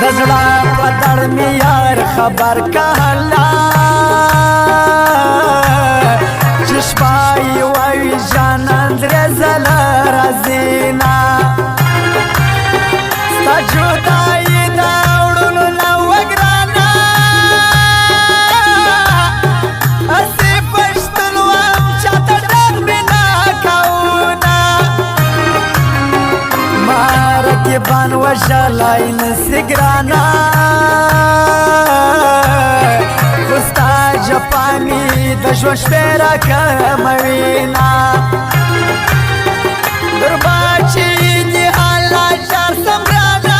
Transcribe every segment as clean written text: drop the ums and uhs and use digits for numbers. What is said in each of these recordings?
दजड़ा पदर में यार खबर कहला चश्माई वही जानंद रजल रजीना सजुदाई दाउडुल लवग्राना असे पश्तुल वम चतडर बिना कौना मार के बन वशलाइन सिगराना खुस्ता जपानी दशवश पेरा कमवीना दुर्बाची निहाला शार समराना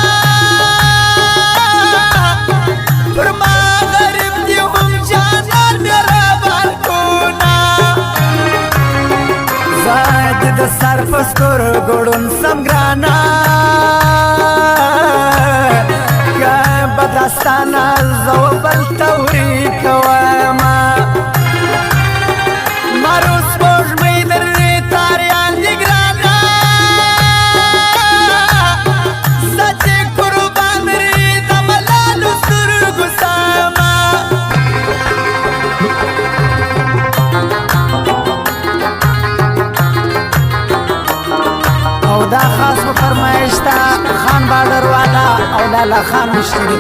फरमा गरीब दी हम जाना मेरा बारकोना जायद द सरफस्कुर गोडुन समग्राना बदस्ताना ज़ोबल तवरी कवामा मारुस बोझ में दर तारियान निगराना सच्चे कुर्बान रे दमलाल सुरगुसामा औदा खास फरमाइश था खान बॉर्डर वाला औलाला खान मिश्री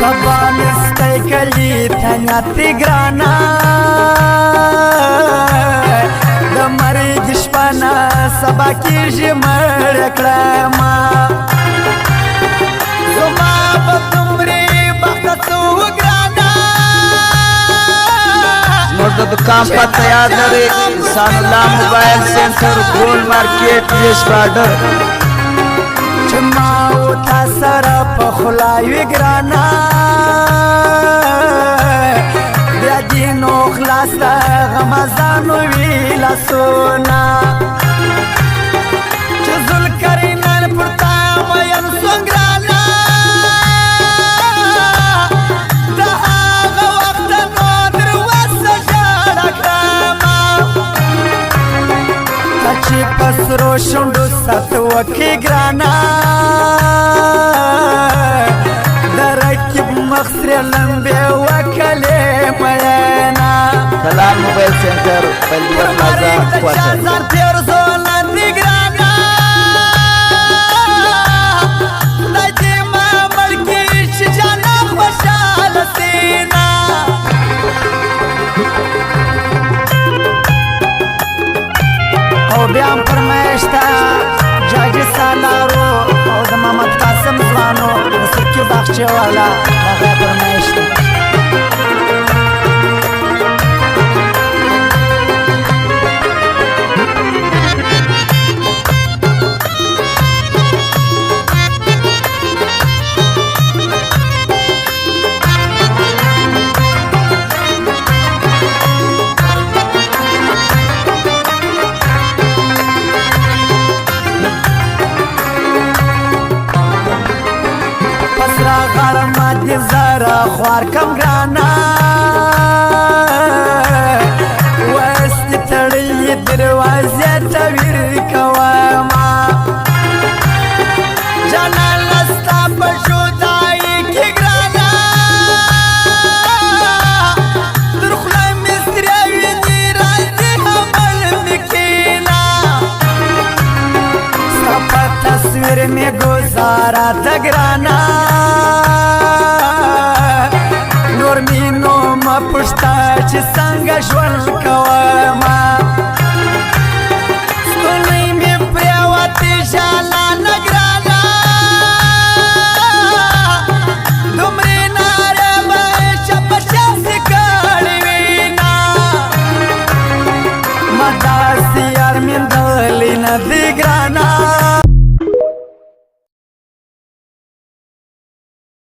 Sabanis kali tanya tigrana damari dishpana sabaki jimar reklama zuma batumri bakatu grana motor दुकान पर तैयार करे सानुल्लाह मोबाइल सेंटर गोल मार्केट वेस्ट बॉर्डर चमाओ था सरा पखलाई ग्राना ब्यादिनो खलास गमजानो विला सोना चुजुल करिनल पुरता मयन संग्राना दहा वक्त नोदर वसजड़ क्रामा कच्ची पसरो शुंडु सतवकी ग्राना दरकिब मखसर लंबे वकले मयना दलाल मोबाइल सेंटर बल्दिया प्लाजा क्वार्टर ब्याम फरमाइश था जज सालारो और मोहम्मद कासिम जवानो सुखी बख्शे वाला फरमाइश था زارا خوار کم گرانا وست تړلې دروازه تویر کواما جانا لستا پښودای کی گرانا درخلا مستری ویني راځي عمل نکینا سپا تصویر می گزارا تگرانا पुछता च संग ژوند کوما ستونی می پریوتی ژالا نگرانا دومره ناره به شپشه سکړی وینا مدار سیار من دی ګرانا